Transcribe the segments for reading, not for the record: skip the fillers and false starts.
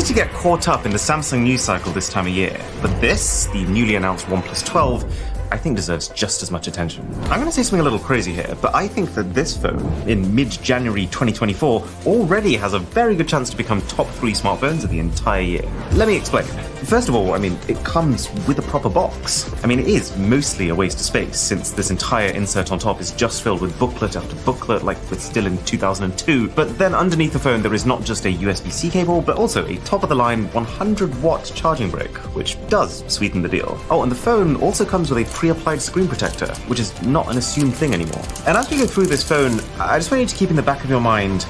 to get caught up in the Samsung news cycle this time of year, but this, the newly announced OnePlus 12, I think deserves just as much attention. I'm going to say something a little crazy here, but I think that this phone, in mid-January 2024, already has a very good chance to become top 3 smartphones of the entire year. Let me explain. First of all, it comes with a proper box. It is mostly a waste of space, since this entire insert on top is just filled with booklet after booklet, like we're still in 2002. But then underneath the phone, there is not just a USB-C cable, but also a top-of-the-line 100-watt charging brick, which does sweeten the deal. Oh, and the phone also comes with a pre-applied screen protector, which is not an assumed thing anymore. And as we go through this phone, I just want you to keep in the back of your mind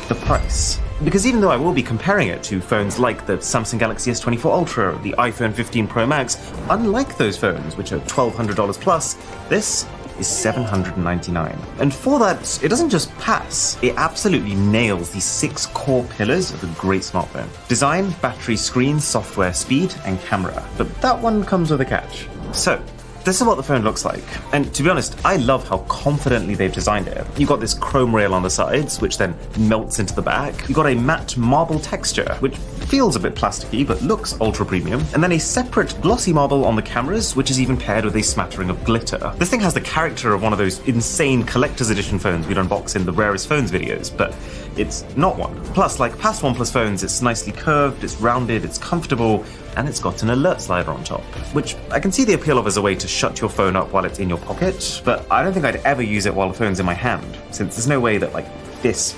the price. Because even though I will be comparing it to phones like the Samsung Galaxy S24 Ultra, the iPhone 15 Pro Max, unlike those phones, which are $1,200 plus, this is $799. And for that, it doesn't just pass, it absolutely nails the 6 core pillars of a great smartphone. Design, battery, screen, software, speed, and camera. But that one comes with a catch. So, this is what the phone looks like. And to be honest, I love how confidently they've designed it. You've got this chrome rail on the sides, which then melts into the back. You've got a matte marble texture, which feels a bit plasticky, but looks ultra premium. And then a separate glossy marble on the cameras, which is even paired with a smattering of glitter. This thing has the character of one of those insane collector's edition phones we'd unbox in the rarest phones videos, but it's not one. Plus, like past OnePlus phones, it's nicely curved, it's rounded, it's comfortable, and it's got an alert slider on top, which I can see the appeal of as a way to shut your phone up while it's in your pocket, but I don't think I'd ever use it while the phone's in my hand, since there's no way that, this,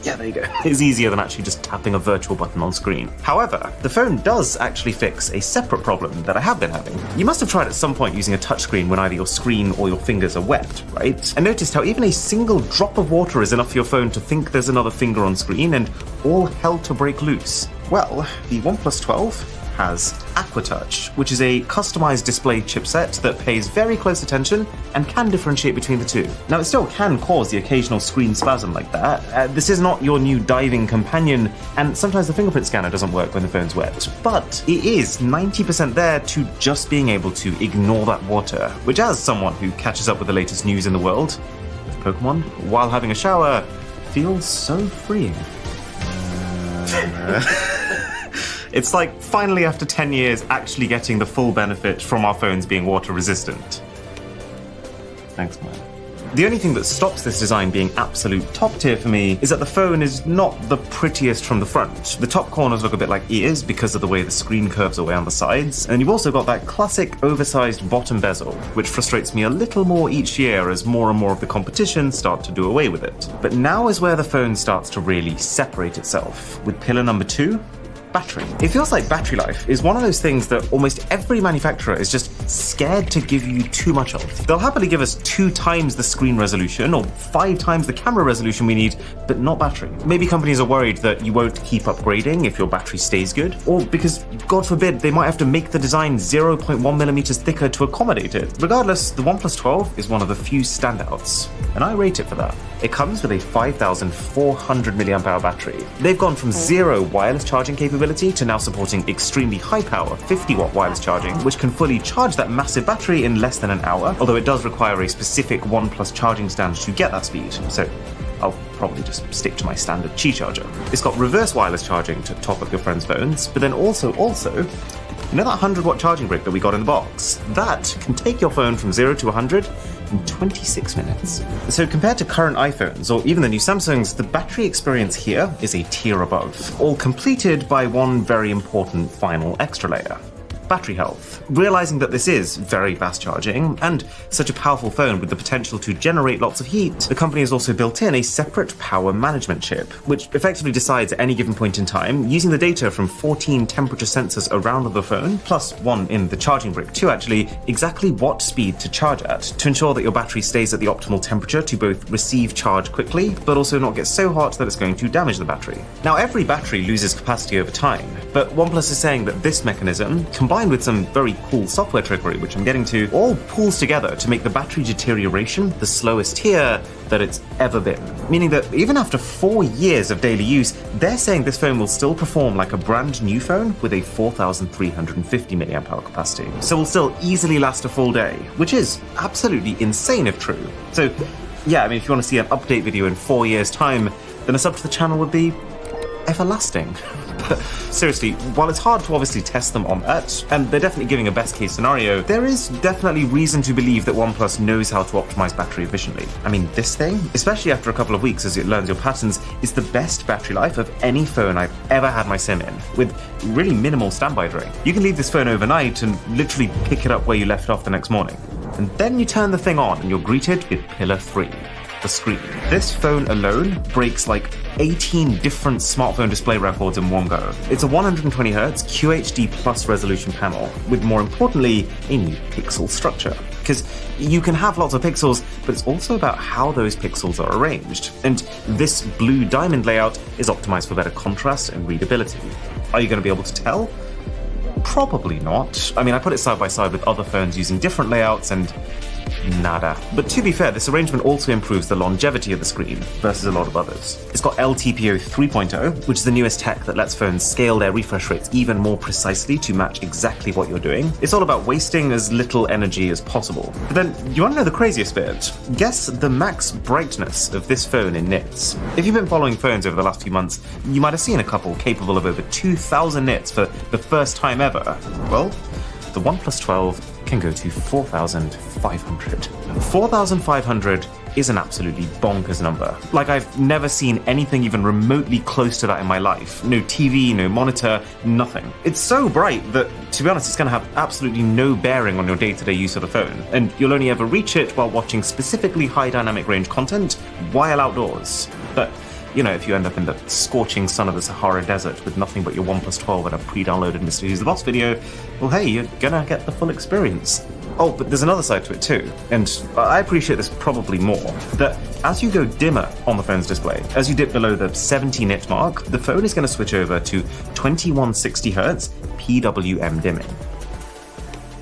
yeah, there you go, is easier than actually just tapping a virtual button on screen. However, the phone does actually fix a separate problem that I have been having. You must have tried at some point using a touchscreen when either your screen or your fingers are wet, right? And noticed how even a single drop of water is enough for your phone to think there's another finger on screen and all hell to break loose. Well, the OnePlus 12 has AquaTouch, which is a customized display chipset that pays very close attention and can differentiate between the two. Now, it still can cause the occasional screen spasm like that. This is not your new diving companion, and sometimes the fingerprint scanner doesn't work when the phone's wet, but it is 90% there to just being able to ignore that water, which as someone who catches up with the latest news in the world of Pokemon while having a shower feels so freeing. It's like finally after 10 years actually getting the full benefit from our phones being water resistant. Thanks, man. The only thing that stops this design being absolute top tier for me is that the phone is not the prettiest from the front. The top corners look a bit like ears because of the way the screen curves away on the sides, and you've also got that classic oversized bottom bezel, which frustrates me a little more each year as more and more of the competition start to do away with it. But now is where the phone starts to really separate itself, with pillar number 2, battery. It feels like battery life is one of those things that almost every manufacturer is just scared to give you too much of. They'll happily give us 2 times the screen resolution or 5 times the camera resolution we need, but not battery. Maybe companies are worried that you won't keep upgrading if your battery stays good, or because, God forbid, they might have to make the design 0.1 millimeters thicker to accommodate it. Regardless, the OnePlus 12 is one of the few standouts, and I rate it for that. It comes with a 5,400 mAh battery. They've gone from 0 wireless charging capability to now supporting extremely high power 50-watt wireless charging, which can fully charge that massive battery in less than an hour, although it does require a specific OnePlus charging stand to get that speed, so I'll probably just stick to my standard Qi charger. It's got reverse wireless charging to top up your friends' phones, but then also, you know that 100-watt charging brick that we got in the box? That can take your phone from 0 to 100 in 26 minutes. So compared to current iPhones, or even the new Samsungs, the battery experience here is a tier above, all completed by one very important final extra layer. Battery health. Realizing that this is very fast charging and such a powerful phone with the potential to generate lots of heat, the company has also built in a separate power management chip, which effectively decides at any given point in time, using the data from 14 temperature sensors around the phone, plus one in the charging brick too actually, exactly what speed to charge at, to ensure that your battery stays at the optimal temperature to both receive charge quickly, but also not get so hot that it's going to damage the battery. Now, every battery loses capacity over time, but OnePlus is saying that this mechanism, combined with some very cool software trickery, which I'm getting to, all pulls together to make the battery deterioration the slowest here that it's ever been. Meaning that even after 4 years of daily use, they're saying this phone will still perform like a brand new phone with a 4,350 mAh capacity. So will still easily last a full day, which is absolutely insane if true. So yeah, if you want to see an update video in 4 years' time, then a sub to the channel would be everlasting. But seriously, while it's hard to obviously test them on that, and they're definitely giving a best case scenario, there is definitely reason to believe that OnePlus knows how to optimize battery efficiently. I mean, this thing, especially after a couple of weeks as it learns your patterns, is the best battery life of any phone I've ever had my SIM in, with really minimal standby drain. You can leave this phone overnight and literally pick it up where you left off the next morning. And then you turn the thing on and you're greeted with Pillar 3. The screen. This phone alone breaks like 18 different smartphone display records in one go. It's a 120Hz QHD plus resolution panel, with more importantly, a new pixel structure. Because you can have lots of pixels, but it's also about how those pixels are arranged. And this blue diamond layout is optimized for better contrast and readability. Are you going to be able to tell? Probably not. I mean, I put it side by side with other phones using different layouts and nada. But to be fair, this arrangement also improves the longevity of the screen versus a lot of others. It's got LTPO 3.0, which is the newest tech that lets phones scale their refresh rates even more precisely to match exactly what you're doing. It's all about wasting as little energy as possible. But then, you want to know the craziest bit? Guess the max brightness of this phone in nits. If you've been following phones over the last few months, you might have seen a couple capable of over 2,000 nits for the first time ever. Well, the OnePlus 12 can go to 4,500. 4,500 is an absolutely bonkers number. Like, I've never seen anything even remotely close to that in my life. No TV, no monitor, nothing. It's so bright that, to be honest, it's going to have absolutely no bearing on your day-to-day use of the phone, and you'll only ever reach it while watching specifically high dynamic range content while outdoors. But you know, if you end up in the scorching sun of the Sahara Desert with nothing but your OnePlus 12 and a pre-downloaded Mr. Who's the Boss video, well, hey, you're gonna get the full experience. Oh, but there's another side to it too, and I appreciate this probably more, that as you go dimmer on the phone's display, as you dip below the 70 nit mark, the phone is going to switch over to 2160Hz PWM dimming.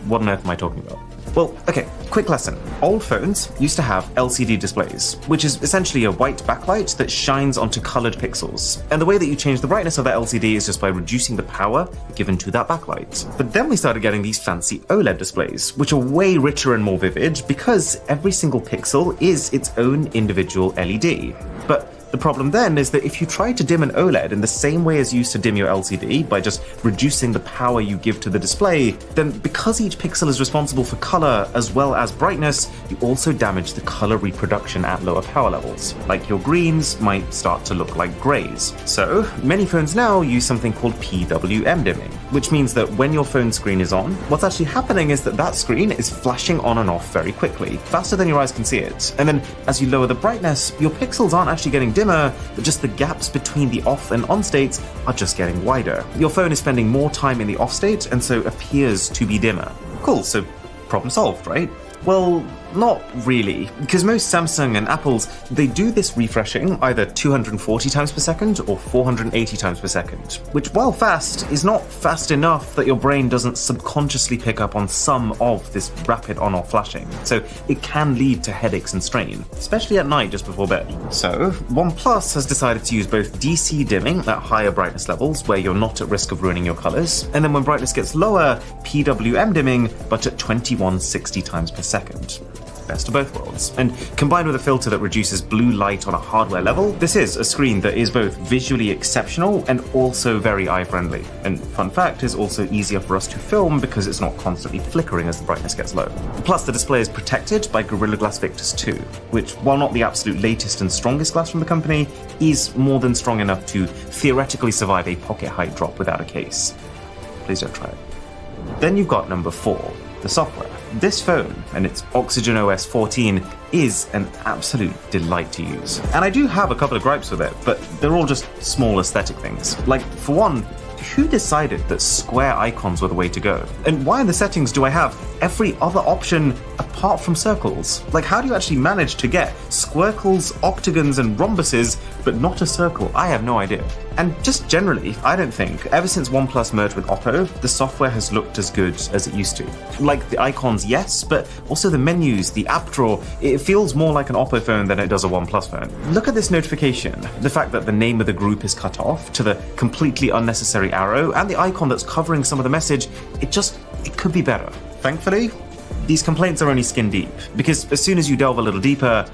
What on earth am I talking about? Well, okay, quick lesson. Old phones used to have LCD displays, which is essentially a white backlight that shines onto colored pixels. And the way that you change the brightness of that LCD is just by reducing the power given to that backlight. But then we started getting these fancy OLED displays, which are way richer and more vivid because every single pixel is its own individual LED. But the problem then is that if you try to dim an OLED in the same way as you used to dim your LCD by just reducing the power you give to the display, then because each pixel is responsible for color as well as brightness, you also damage the color reproduction at lower power levels. Like your greens might start to look like grays. So many phones now use something called PWM dimming, which means that when your phone screen is on, what's actually happening is that that screen is flashing on and off very quickly, faster than your eyes can see it. And then as you lower the brightness, your pixels aren't actually getting dimmer, but just the gaps between the off and on states are just getting wider. Your phone is spending more time in the off state and so appears to be dimmer. Cool, so problem solved, right? Well, not really, because most Samsung and Apples, they do this refreshing either 240 times per second or 480 times per second, which, while fast, is not fast enough that your brain doesn't subconsciously pick up on some of this rapid on-off flashing, so it can lead to headaches and strain, especially at night just before bed. So, OnePlus has decided to use both DC dimming at higher brightness levels, where you're not at risk of ruining your colors, and then when brightness gets lower, PWM dimming, but at 2160 times per second. Best of both worlds. And combined with a filter that reduces blue light on a hardware level, this is a screen that is both visually exceptional and also very eye-friendly. And fun fact, is also easier for us to film because it's not constantly flickering as the brightness gets low. Plus, the display is protected by Gorilla Glass Victus 2, which, while not the absolute latest and strongest glass from the company, is more than strong enough to theoretically survive a pocket height drop without a case. Please don't try it. Then you've got number 4, the software. This phone and its Oxygen OS 14 is an absolute delight to use. And I do have a couple of gripes with it, but they're all just small aesthetic things. Like, for one, who decided that square icons were the way to go? And why in the settings do I have every other option apart from circles? Like, how do you actually manage to get squircles, octagons, and rhombuses, but not a circle? I have no idea. And just generally, I don't think, ever since OnePlus merged with Oppo, the software has looked as good as it used to. Like, the icons, yes, but also the menus, the app drawer, it feels more like an Oppo phone than it does a OnePlus phone. Look at this notification. The fact that the name of the group is cut off, to the completely unnecessary arrow, and the icon that's covering some of the message, it could be better. Thankfully, these complaints are only skin deep, because as soon as you delve a little deeper,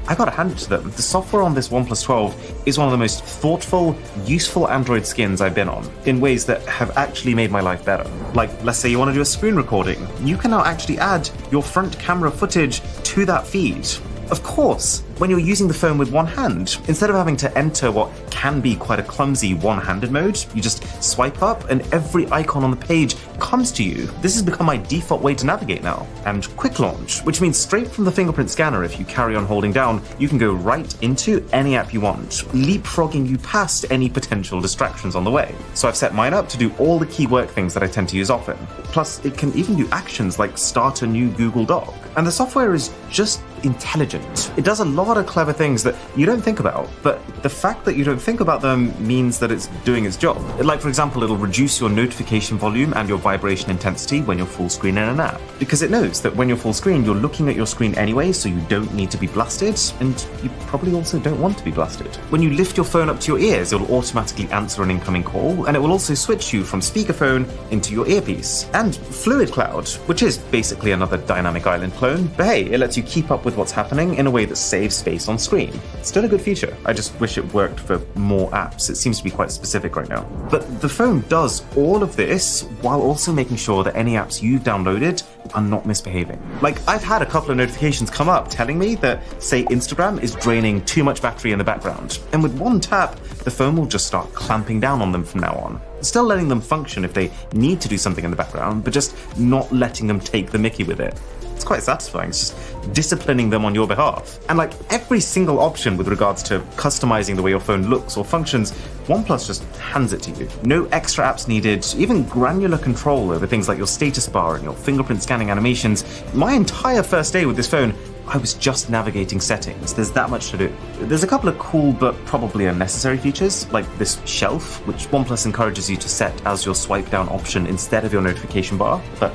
I gotta hand it to them. The software on this OnePlus 12 is one of the most thoughtful, useful Android skins I've been on, in ways that have actually made my life better. Like, let's say you want to do a screen recording. You can now actually add your front camera footage to that feed. Of course, when you're using the phone with one hand, instead of having to enter what can be quite a clumsy one-handed mode, you just swipe up and every icon on the page comes to you. This has become my default way to navigate now. And quick launch, which means straight from the fingerprint scanner, if you carry on holding down, you can go right into any app you want, leapfrogging you past any potential distractions on the way. So I've set mine up to do all the key work things that I tend to use often. Plus, it can even do actions like start a new Google Doc. And the software is just intelligent. It does a lot of clever things that you don't think about, but the fact that you don't think about them means that it's doing its job. Like, for example, it'll reduce your notification volume and your vibration intensity when you're full screen in an app, because it knows that when you're full screen, you're looking at your screen anyway, so you don't need to be blasted, and you probably also don't want to be blasted. When you lift your phone up to your ears, it'll automatically answer an incoming call, and it will also switch you from speakerphone into your earpiece. And Fluid Cloud, which is basically another dynamic island clone, but hey, it lets you keep up with what's happening in a way that saves space on screen. Still a good feature. I just wish it worked for more apps. It seems to be quite specific right now. But the phone does all of this while also making sure that any apps you've downloaded are not misbehaving. Like, I've had a couple of notifications come up telling me that, say, Instagram is draining too much battery in the background. And with one tap, the phone will just start clamping down on them from now on. Still letting them function if they need to do something in the background, but just not letting them take the mickey with it. It's quite satisfying. It's just disciplining them on your behalf. And like every single option with regards to customizing the way your phone looks or functions, OnePlus just hands it to you. No extra apps needed, even granular control over things like your status bar and your fingerprint scanning animations. My entire first day with this phone, I was just navigating settings. There's that much to do. There's a couple of cool but probably unnecessary features, like this shelf, which OnePlus encourages you to set as your swipe down option instead of your notification bar, but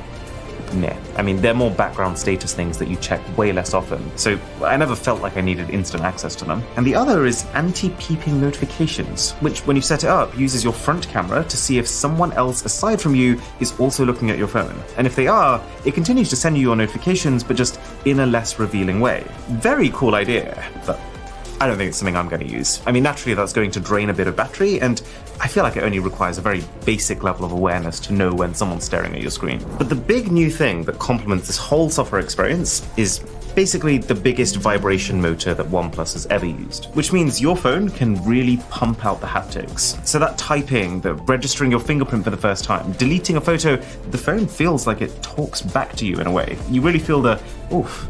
nah. I mean, they're more background status things that you check way less often, so I never felt like I needed instant access to them. And the other is anti-peeping notifications, which when you set it up, uses your front camera to see if someone else aside from you is also looking at your phone. And if they are, it continues to send you your notifications, but just in a less revealing way. Very cool idea, but I don't think it's something I'm going to use. I mean, naturally that's going to drain a bit of battery, and I feel like it only requires a very basic level of awareness to know when someone's staring at your screen. But the big new thing that complements this whole software experience is basically the biggest vibration motor that OnePlus has ever used, which means your phone can really pump out the haptics. So that typing, the registering your fingerprint for the first time, deleting a photo, the phone feels like it talks back to you in a way. You really feel the, oof,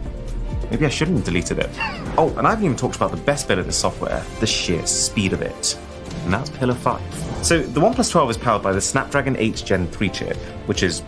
maybe I shouldn't have deleted it. Oh, and I haven't even talked about the best bit of this software, the sheer speed of it. And that's Pillar 5. So the OnePlus 12 is powered by the Snapdragon 8 Gen 3 chip, which is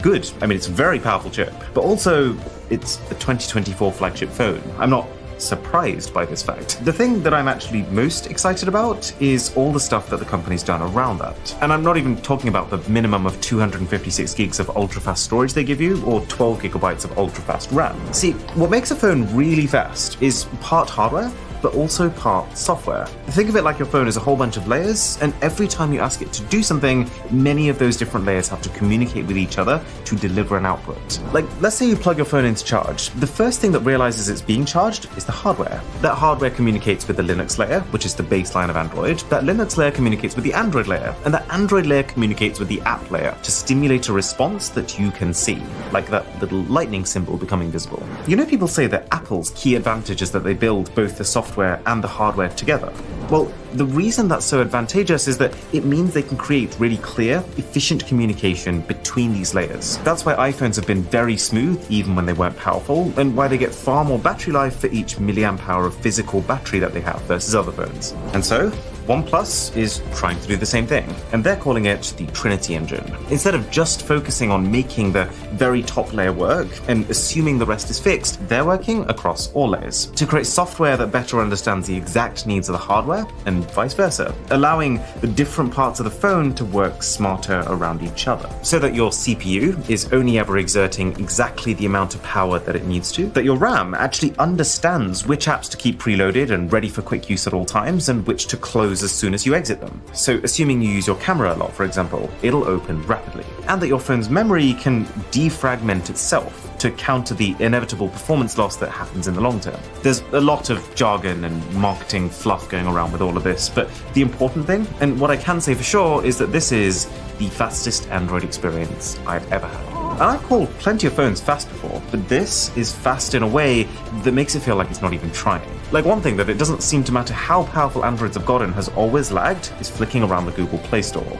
good. I mean, it's a very powerful chip, but also it's the 2024 flagship phone. I'm not surprised by this fact. The thing that I'm actually most excited about is all the stuff that the company's done around that. And I'm not even talking about the minimum of 256 gigs of ultra-fast storage they give you, or 12 gigabytes of ultra-fast RAM. See, what makes a phone really fast is part hardware, but also part software. Think of it like your phone is a whole bunch of layers, and every time you ask it to do something, many of those different layers have to communicate with each other to deliver an output. Like, let's say you plug your phone into charge. The first thing that realizes it's being charged is the hardware. That hardware communicates with the Linux layer, which is the baseline of Android. That Linux layer communicates with the Android layer, and that Android layer communicates with the app layer to stimulate a response that you can see, like that little lightning symbol becoming visible. You know, people say that Apple's key advantage is that they build both the software and the hardware together. Well, the reason that's so advantageous is that it means they can create really clear, efficient communication between these layers. That's why iPhones have been very smooth, even when they weren't powerful, and why they get far more battery life for each milliamp hour of physical battery that they have versus other phones. And so, OnePlus is trying to do the same thing, and they're calling it the Trinity Engine. Instead of just focusing on making the very top layer work and assuming the rest is fixed, they're working across all layers to create software that better understands the exact needs of the hardware and vice versa, allowing the different parts of the phone to work smarter around each other, so that your CPU is only ever exerting exactly the amount of power that it needs to, that your RAM actually understands which apps to keep preloaded and ready for quick use at all times, and which to close close as soon as you exit them. So assuming you use your camera a lot, for example, it'll open rapidly. And that your phone's memory can defragment itself to counter the inevitable performance loss that happens in the long term. There's a lot of jargon and marketing fluff going around with all of this, but the important thing, and what I can say for sure, is that this is the fastest Android experience I've ever had. And I've called plenty of phones fast before, but this is fast in a way that makes it feel like it's not even trying. Like, one thing that it doesn't seem to matter how powerful Androids have gotten has always lagged is flicking around the Google Play Store.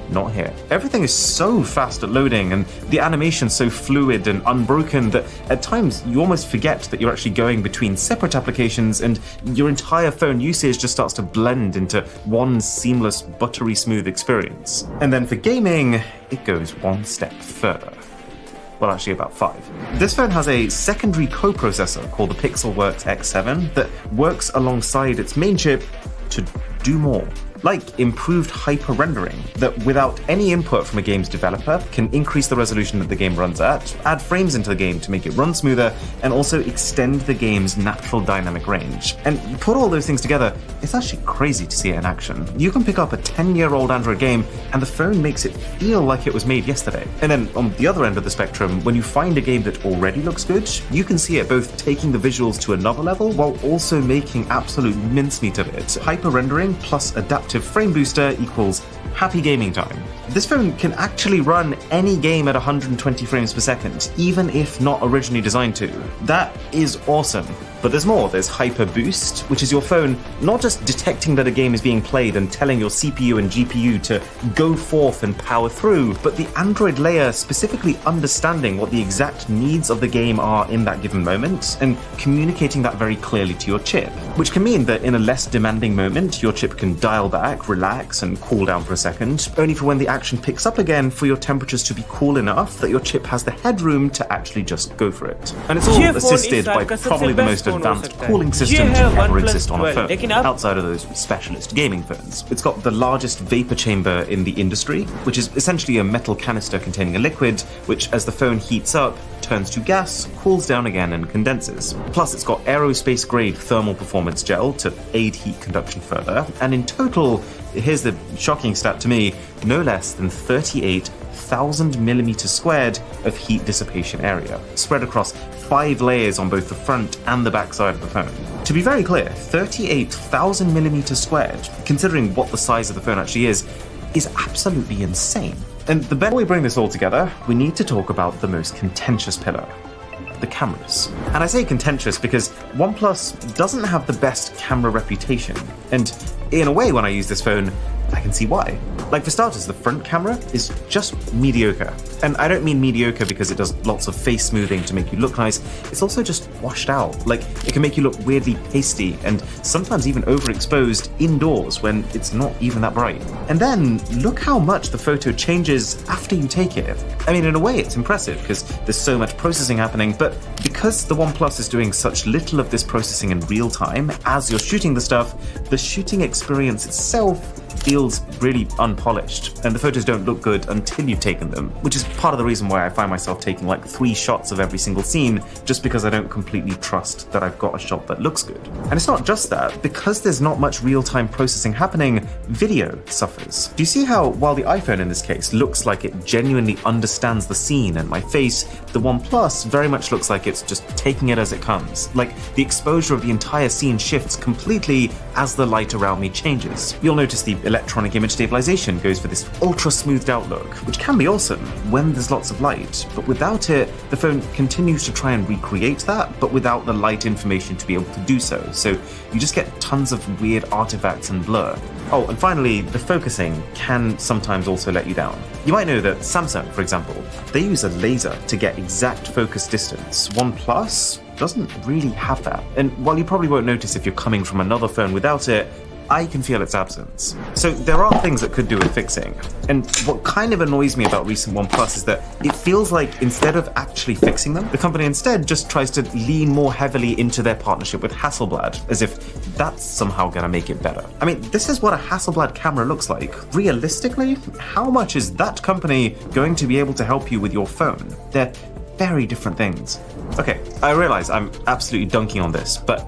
Not here. Everything is so fast at loading, and the animation's so fluid and unbroken that at times you almost forget that you're actually going between separate applications, and your entire phone usage just starts to blend into one seamless, buttery smooth experience. And then for gaming, it goes one step further. Well, actually about 5. This phone has a secondary coprocessor called the Pixelworks X7 that works alongside its main chip to do more. Like improved hyper-rendering that, without any input from a game's developer, can increase the resolution that the game runs at, add frames into the game to make it run smoother, and also extend the game's natural dynamic range. And put all those things together, it's actually crazy to see it in action. You can pick up a 10-year-old Android game, and the phone makes it feel like it was made yesterday. And then on the other end of the spectrum, when you find a game that already looks good, you can see it both taking the visuals to another level, while also making absolute mincemeat of it. Hyper-rendering plus adaptive frame booster equals happy gaming time. This phone can actually run any game at 120 frames per second, even if not originally designed to. That is awesome. But there's more. There's Hyper Boost, which is your phone not just detecting that a game is being played and telling your CPU and GPU to go forth and power through, but the Android layer specifically understanding what the exact needs of the game are in that given moment and communicating that very clearly to your chip, which can mean that in a less demanding moment, your chip can dial back, relax, and cool down for a second, only for when the action picks up again for your temperatures to be cool enough that your chip has the headroom to actually just go for it. And it's all assisted by probably the most advanced cooling system to ever exist on a phone, outside of those specialist gaming phones. It's got the largest vapor chamber in the industry, which is essentially a metal canister containing a liquid, which as the phone heats up, turns to gas, cools down again, and condenses. Plus, it's got aerospace-grade thermal performance gel to aid heat conduction further, and in total, here's the shocking stat to me, no less than 38,000 millimeters squared of heat dissipation area, spread across 5 layers on both the front and the back side of the phone. To be very clear, 38,000 millimeters squared, considering what the size of the phone actually is absolutely insane. And the better we bring this all together, we need to talk about the most contentious pillar: the cameras. And I say contentious because OnePlus doesn't have the best camera reputation. And in a way, when I use this phone, I can see why. Like, for starters, the front camera is just mediocre. And I don't mean mediocre because it does lots of face smoothing to make you look nice. It's also just washed out. Like, it can make you look weirdly pasty and sometimes even overexposed indoors when it's not even that bright. And then look how much the photo changes after you take it. I mean, in a way, it's impressive because there's so much processing happening, but because the OnePlus is doing such little of this processing in real time as you're shooting the stuff, the shooting experience itself feels really unpolished, and the photos don't look good until you've taken them, which is part of the reason why I find myself taking like 3 shots of every single scene, just because I don't completely trust that I've got a shot that looks good. And it's not just that, because there's not much real-time processing happening, video suffers. Do you see how, while the iPhone in this case looks like it genuinely understands the scene and my face, the OnePlus very much looks like it's just taking it as it comes. Like, the exposure of the entire scene shifts completely as the light around me changes. You'll notice the electronic image stabilization goes for this ultra smoothed out look, which can be awesome when there's lots of light, but without it, the phone continues to try and recreate that, but without the light information to be able to do so. So you just get tons of weird artifacts and blur. Oh, and finally, the focusing can sometimes also let you down. You might know that Samsung, for example, they use a laser to get exact focus distance. OnePlus doesn't really have that. And while you probably won't notice if you're coming from another phone without it, I can feel its absence. So there are things that could do with fixing. And what kind of annoys me about recent OnePlus is that it feels like instead of actually fixing them, the company instead just tries to lean more heavily into their partnership with Hasselblad, as if that's somehow gonna make it better. I mean, this is what a Hasselblad camera looks like. Realistically, how much is that company going to be able to help you with your phone? They're very different things. Okay, I realize I'm absolutely dunking on this, but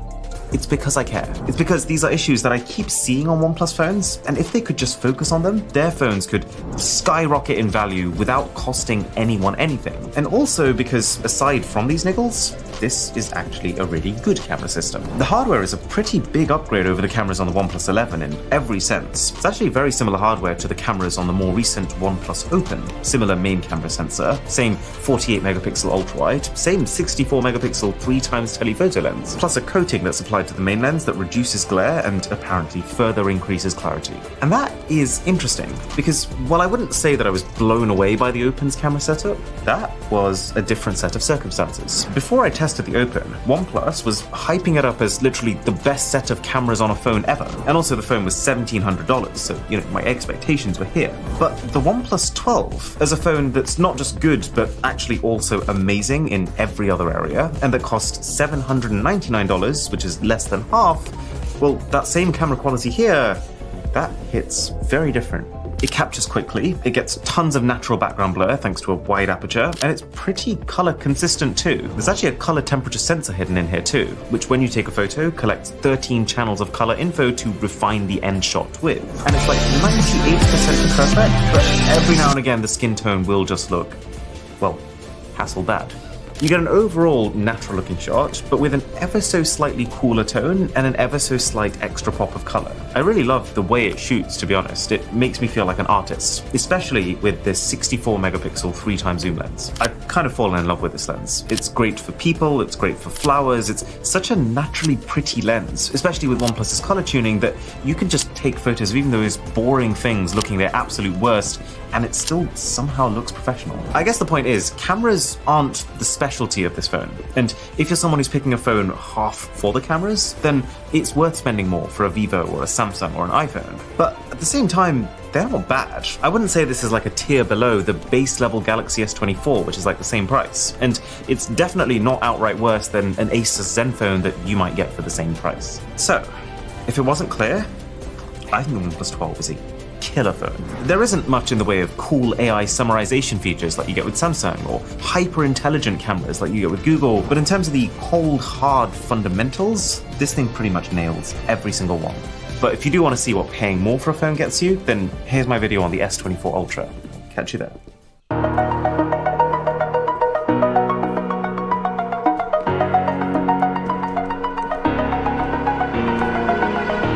it's because I care. It's because these are issues that I keep seeing on OnePlus phones, and if they could just focus on them, their phones could skyrocket in value without costing anyone anything. And also because, aside from these niggles, this is actually a really good camera system. The hardware is a pretty big upgrade over the cameras on the OnePlus 11 in every sense. It's actually very similar hardware to the cameras on the more recent OnePlus Open. Similar main camera sensor, same 48 megapixel ultra-wide, same 64 megapixel 3x telephoto lens, plus a coating that's applied to the main lens that reduces glare and apparently further increases clarity. And that is interesting, because while I wouldn't say that I was blown away by the Open's camera setup, that was a different set of circumstances. Before I tested the Open, OnePlus was hyping it up as literally the best set of cameras on a phone ever. And also the phone was $1,700, so my expectations were here. But the OnePlus 12, as a phone that's not just good, but actually also amazing in every other area, and that cost $799, which is less than half, well, that same camera quality here, that hits very different. It captures quickly, it gets tons of natural background blur thanks to a wide aperture, and it's pretty color consistent too. There's actually a color temperature sensor hidden in here too, which when you take a photo collects 13 channels of color info to refine the end shot with. And it's like 98% perfect, but every now and again the skin tone will just look, well, hassle bad. You get an overall natural looking shot, but with an ever so slightly cooler tone and an ever so slight extra pop of color. I really love the way it shoots, to be honest. It makes me feel like an artist, especially with this 64 megapixel 3x zoom lens. I've kind of fallen in love with this lens. It's great for people, it's great for flowers, it's such a naturally pretty lens, especially with OnePlus's color tuning, that you can just take photos of even those boring things looking their absolute worst, and it still somehow looks professional. I guess the point is, cameras aren't the specialty of this phone, and if you're someone who's picking a phone half for the cameras, then it's worth spending more for a Vivo or a Samsung or an iPhone. But at the same time, they're not bad. I wouldn't say this is like a tier below the base level Galaxy S24, which is like the same price, and it's definitely not outright worse than an Asus Zenfone that you might get for the same price. So, if it wasn't clear, I think the OnePlus 12 is a killer phone. There isn't much in the way of cool AI summarization features like you get with Samsung, or hyper-intelligent cameras like you get with Google, but in terms of the cold, hard fundamentals, this thing pretty much nails every single one. But if you do want to see what paying more for a phone gets you, then here's my video on the S24 Ultra. Catch you there.